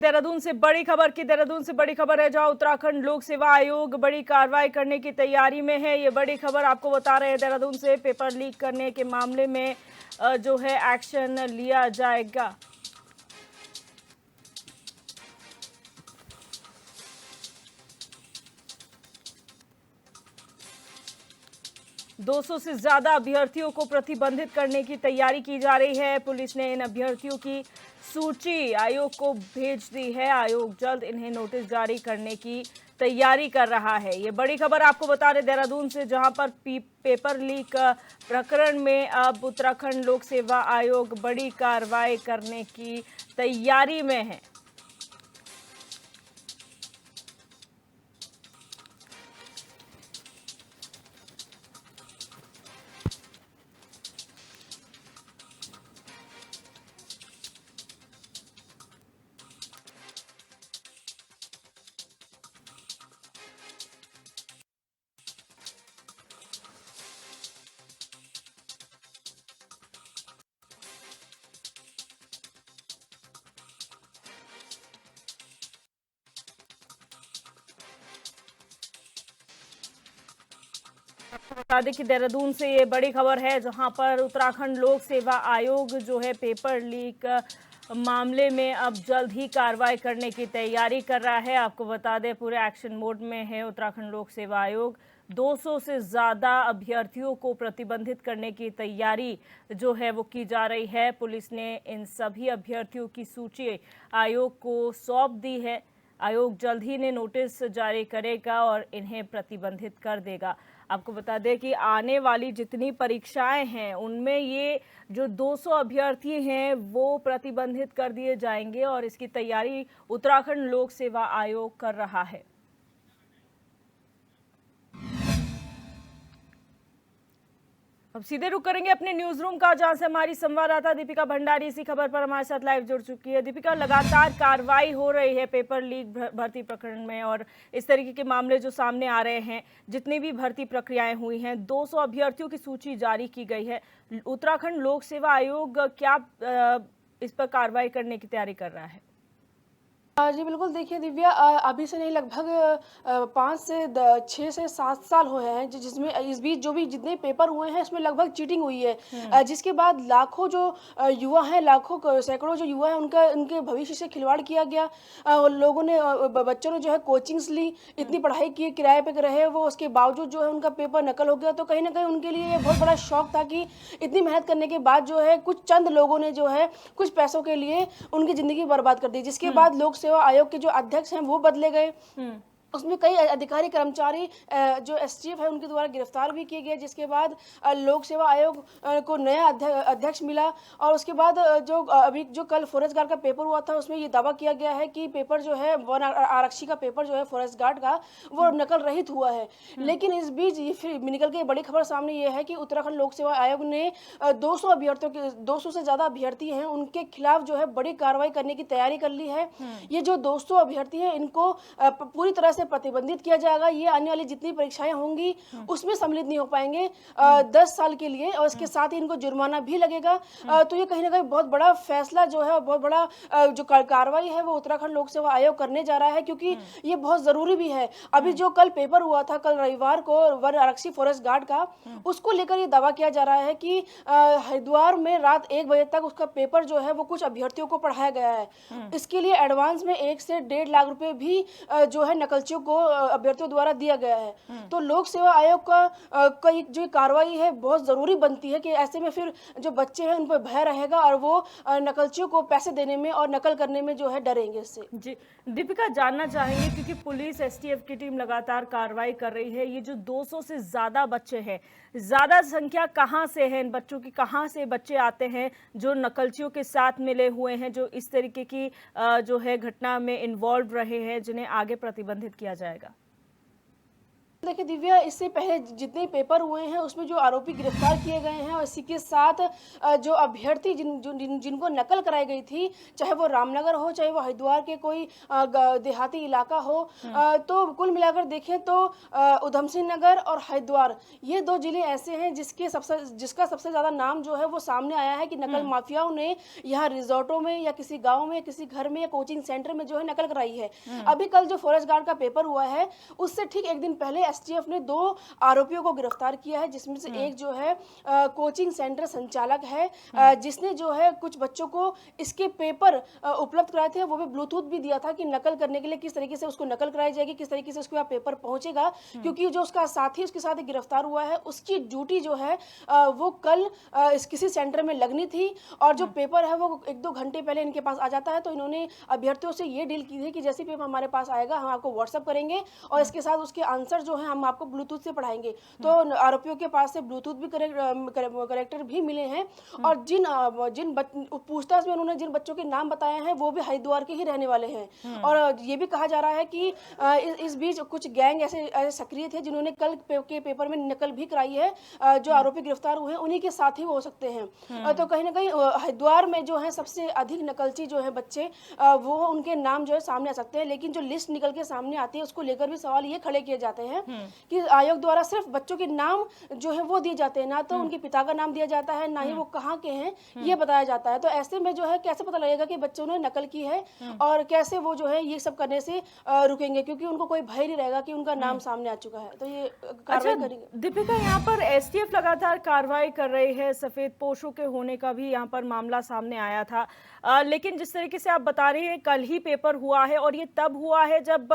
देहरादून से बड़ी खबर है जहां उत्तराखंड लोक सेवा आयोग बड़ी कार्रवाई करने की तैयारी में है। ये बड़ी खबर आपको बता रहे हैं देहरादून से पेपर लीक करने के मामले में जो है एक्शन लिया जाएगा। दो सौ से ज्यादा अभ्यर्थियों को प्रतिबंधित करने की तैयारी की जा रही है। पुलिस ने इन अभ्यर्थियों की सूची आयोग को भेज दी है। आयोग जल्द इन्हें नोटिस जारी करने की तैयारी कर रहा है। ये बड़ी खबर आपको बता रहे देहरादून से जहां पर पेपर लीक प्रकरण में अब उत्तराखंड लोक सेवा आयोग बड़ी कार्रवाई करने की तैयारी में है। आपको बता दें कि देहरादून से ये बड़ी खबर है जहां पर उत्तराखंड लोक सेवा आयोग जो है पेपर लीक मामले में अब जल्द ही कार्रवाई करने की तैयारी कर रहा है। आपको बता दें पूरे एक्शन मोड में है उत्तराखंड लोक सेवा आयोग। 200 से ज़्यादा अभ्यर्थियों को प्रतिबंधित करने की तैयारी जो है वो की जा रही है। पुलिस ने इन सभी अभ्यर्थियों की सूची आयोग को सौंप दी है। आयोग जल्द ही ने नोटिस जारी करेगा और इन्हें प्रतिबंधित कर देगा। आपको बता दें कि आने वाली जितनी परीक्षाएं हैं उनमें ये जो 200 अभ्यर्थी हैं वो प्रतिबंधित कर दिए जाएंगे और इसकी तैयारी उत्तराखंड लोक सेवा आयोग कर रहा है। अब सीधे रुक करेंगे अपने न्यूज रूम का जहां से हमारी संवाददाता दीपिका भंडारी इसी खबर पर हमारे साथ लाइव जुड़ चुकी है। दीपिका, लगातार कार्रवाई हो रही है पेपर लीक भर्ती प्रकरण में और इस तरीके के मामले जो सामने आ रहे हैं, जितनी भी भर्ती प्रक्रियाएं हुई हैं, 200 अभ्यर्थियों की सूची जारी की गई है। उत्तराखंड लोक सेवा आयोग क्या इस पर कार्रवाई करने की तैयारी कर रहा है? जी बिल्कुल, देखिए दिव्या, अभी से नहीं लगभग 5 से 6 से 7 साल हुए हैं जिसमें इस बीच जो भी जितने पेपर हुए हैं इसमें लगभग चीटिंग हुई है। जिसके बाद लाखों जो युवा हैं, सैकड़ों जो युवा हैं उनके भविष्य से खिलवाड़ किया गया। लोगों ने बच्चों ने जो है कोचिंग्स ली, इतनी पढ़ाई की, किराए पे रहे वो, उसके बावजूद जो है उनका पेपर नकल हो गया। तो कहीं ना कहीं उनके लिए ये बहुत बड़ा शौक था कि इतनी मेहनत करने के बाद जो है कुछ चंद लोगों ने जो है कुछ पैसों के लिए उनकी ज़िंदगी बर्बाद कर दी। जिसके बाद लोक सेवा आयोग के जो अध्यक्ष हैं वो बदले गए। उसमें कई अधिकारी कर्मचारी जो एसटीएफ है उनके द्वारा गिरफ्तार भी किए गए। जिसके बाद लोक सेवा आयोग को नया अध्यक्ष मिला और उसके बाद अभी जो कल फॉरेस्ट गार्ड का पेपर हुआ था उसमें ये दावा किया गया है कि पेपर जो है वन आरक्षी का पेपर जो है फॉरेस्ट गार्ड का वो नकल रहित हुआ है। लेकिन इस बीच फिर निकल के बड़ी खबर सामने ये है कि उत्तराखंड लोक सेवा आयोग ने 200 से ज़्यादा अभ्यर्थी हैं उनके खिलाफ जो है बड़ी कार्रवाई करने की तैयारी कर ली है। ये जो 200 अभ्यर्थी हैं इनको पूरी तरह प्रतिबंधित किया जाएगा। ये आने वाली जितनी परीक्षाएं होंगी उसमें सम्मिलित नहीं हो पाएंगे 10 साल के लिए और इसके साथ ही इनको जुर्माना भी लगेगा। तो ये कहीं ना कहीं बहुत बड़ा फैसला जो है, बहुत बड़ा जो कार्रवाई है वो उत्तराखंड लोक सेवा आयोग करने जा रहा है, क्योंकि ये बहुत जरूरी भी है। अभी जो कल पेपर हुआ था कल रविवार को वन आरक्षी फॉरेस्ट गार्ड का, उसको लेकर ये दावा किया जा रहा है कि हरिद्वार में रात 1 बजे तक उसका पेपर जो है वो कुछ अभ्यर्थियों को पढ़ाया गया है। इसके लिए एडवांस में 1 से 1.5 लाख रुपए भी जो है नकलचियों को अभ्यर्थियों द्वारा दिया गया है। तो लोक सेवा आयोग का जो कार्रवाई है बहुत जरूरी बनती है कि ऐसे में फिर जो बच्चे हैं उन पर भय रहेगा और वो नकलचियों को पैसे देने में और नकल करने में जो है डरेंगे इससे। जी दीपिका, जानना चाहेंगे क्योंकि पुलिस एसटीएफ की टीम लगातार कार्रवाई कर रही है, ये जो 200 से ज्यादा बच्चे हैं, ज्यादा संख्या कहां से है इन बच्चों की? कहां से बच्चे आते हैं जो नकलचियों के साथ मिले हुए हैं, जो इस तरीके की जो है घटना में इन्वॉल्व रहे हैं, जिन्हें आगे प्रतिबंधित किया जाएगा? देखिए दिव्या, इससे पहले जितने पेपर हुए हैं उसमें जो आरोपी गिरफ्तार किए गए हैं और इसी के साथ जो अभ्यर्थी जिनको नकल कराई गई थी, चाहे वो रामनगर हो चाहे वो हरिद्वार के कोई देहाती इलाका हो, तो कुल मिलाकर देखें तो उधम सिंह नगर और हरिद्वार ये दो जिले ऐसे हैं जिसका सबसे ज़्यादा नाम जो है वो सामने आया है कि नकल माफियाओं ने यहाँ रिजॉर्टों में या किसी गाँव में, किसी घर में या कोचिंग सेंटर में जो है नकल कराई है। अभी कल जो फॉरेस्ट गार्ड का पेपर हुआ है उससे ठीक एक दिन पहले एसटीएफ ने 2 आरोपियों को गिरफ्तार किया है, जिसमें से एक जो है कोचिंग सेंटर संचालक है, जिसने जो है कुछ बच्चों को इसके पेपर उपलब्ध कराए थे, वो भी ब्लूटूथ भी दिया था कि नकल करने के लिए किस तरीके से उसको नकल कराई जाएगी, किस तरीके से उसको यहाँ पेपर पहुंचेगा। क्योंकि जो उसका साथी उसके साथ गिरफ्तार हुआ है उसकी ड्यूटी जो है वो कल किसी सेंटर में लगनी थी और जो पेपर है वो 1-2 घंटे पहले इनके पास आ जाता है। तो इन्होंने अभ्यर्थियों से ये डील की थी कि जैसे पेपर हमारे पास आएगा हम आपको व्हाट्सअप करेंगे और इसके साथ उसके आंसर जो है हम आपको ब्लूटूथ से पढ़ाएंगे। तो आरोपियों के पास से ब्लूटूथ भी करेक्टर भी मिले हैं और जिन पूछताछ में उन्होंने जिन बच्चों के नाम बताए हैं वो भी हरिद्वार के ही रहने वाले हैं। और ये भी कहा जा रहा है कि इस बीच कुछ गैंग ऐसे सक्रिय थे जिन्होंने कल के पेपर में नकल भी कराई है। जो आरोपी गिरफ्तार हुए हैं उन्हीं के साथ ही वो हो सकते हैं। तो कहीं ना कहीं हरिद्वार में जो है सबसे अधिक नकलची जो है बच्चे, वो उनके नाम जो है सामने आ सकते हैं। लेकिन जो लिस्ट निकल के सामने आती है उसको लेकर भी सवाल ये खड़े किए जाते हैं कि आयोग द्वारा सिर्फ बच्चों के नाम जो है वो दिए जाते हैं, ना तो उनके पिता का नाम दिया जाता है, ना ही वो कहाँ के हैं ये बताया जाता है। तो ऐसे में जो है कैसे पता लगेगा कि बच्चों ने नकल की है और कैसे वो जो है ये सब करने से रुकेंगे, क्योंकि उनको कोई भय नहीं रहेगा कि उनका नाम सामने आ चुका है। तो ये कार्रवाई करेंगे। दीपिका, यहाँ पर एसटीएफ लगातार कार्रवाई कर रही है, सफेद पोशों के होने का भी यहाँ पर मामला सामने आया था। लेकिन जिस तरीके से आप बता रही हैं कल ही पेपर हुआ है और ये तब हुआ है जब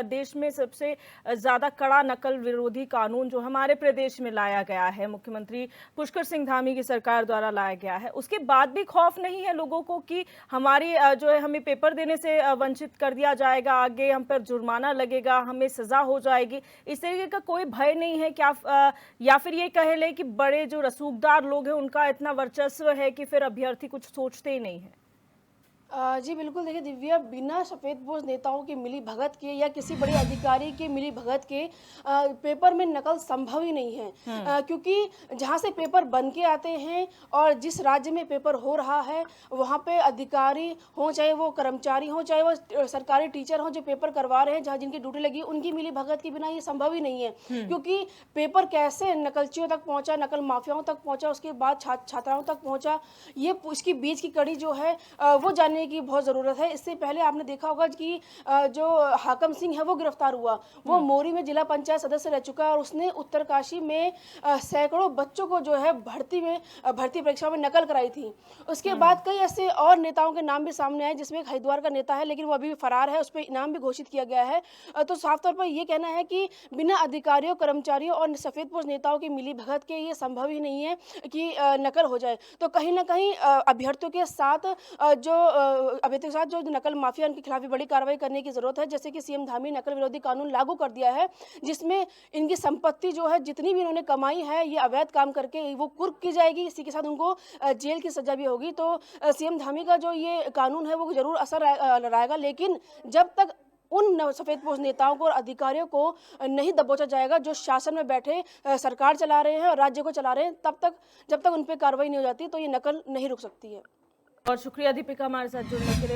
देश में सबसे ज्यादा कड़ा नकल विरोधी कानून जो हमारे प्रदेश में लाया गया है, मुख्यमंत्री पुष्कर सिंह धामी की सरकार द्वारा लाया गया है। उसके बाद भी खौफ नहीं है लोगों को कि हमारी जो है हमें पेपर देने से वंचित कर दिया जाएगा, आगे हम पर जुर्माना लगेगा, हमें सजा हो जाएगी, इस तरीके का कोई भय नहीं है क्या? या फिर ये कह ले कि बड़े जो रसूखदार लोग हैं उनका इतना वर्चस्व है कि फिर अभ्यर्थी कुछ सोचते ही नहीं है? जी बिल्कुल, देखिए दिव्या, बिना सफ़ेदपोश नेताओं की मिली भगत के या किसी बड़े अधिकारी के मिली भगत के पेपर में नकल संभव ही नहीं है। क्योंकि जहाँ से पेपर बन के आते हैं और जिस राज्य में पेपर हो रहा है वहाँ पे अधिकारी हों, चाहे वो कर्मचारी हों, चाहे वो सरकारी टीचर हों, जो पेपर करवा रहे हैं, जहाँ जिनकी ड्यूटी लगी, उनकी मिली भगत के बिना ये संभव ही नहीं है। क्योंकि पेपर कैसे नकलचियों तक पहुँचा, नकल माफियाओं तक पहुँचा, उसके बाद छात्राओं तक पहुँचा, ये इसकी बीच की कड़ी जो है वो जानने की बहुत ज़रूरत है। इससे पहले आपने देखा होगा कि जो हाकम सिंह है वो गिरफ्तार हुआ, वो मोरी में जिला पंचायत सदस्य रह चुका है और उसने उत्तरकाशी में सैकड़ों बच्चों को जो है भर्ती परीक्षा में नकल कराई थी। उसके बाद कई ऐसे और नेताओं के नाम भी सामने आए, जिसमें एक हरिद्वार का नेता है लेकिन वो अभी भी फरार है, उस पर इनाम भी घोषित किया गया है। तो साफ तौर पर ये कहना है कि बिना अधिकारियों, कर्मचारियों और सफ़ेदपोश नेताओं की मिली भगत के ये संभव ही नहीं है कि नकल हो जाए। तो कहीं ना कहीं अभ्यर्थियों के साथ अभ्यर्थियों के साथ जो नकल माफिया, उनके खिलाफ भी बड़ी कार्रवाई करने की जरूरत है। जैसे कि सीएम धामी नकल विरोधी कानून लागू कर दिया है, जिसमें इनकी संपत्ति जो है जितनी भी इन्होंने कमाई है ये अवैध काम करके वो कुर्क की जाएगी, इसी के साथ उनको जेल की सजा भी होगी। तो सीएम धामी का जो ये कानून है वो जरूर असर रहेगा, लेकिन जब तक उन सफेदपोश नेताओं को और अधिकारियों को नहीं दबोचा जाएगा जो शासन में बैठे सरकार चला रहे हैं और राज्य को चला रहे हैं, जब तक उन पर कार्रवाई नहीं हो जाती तो ये नकल नहीं रुक सकती है। और शुक्रिया दीपिका हमारे साथ जुड़ने के लिए।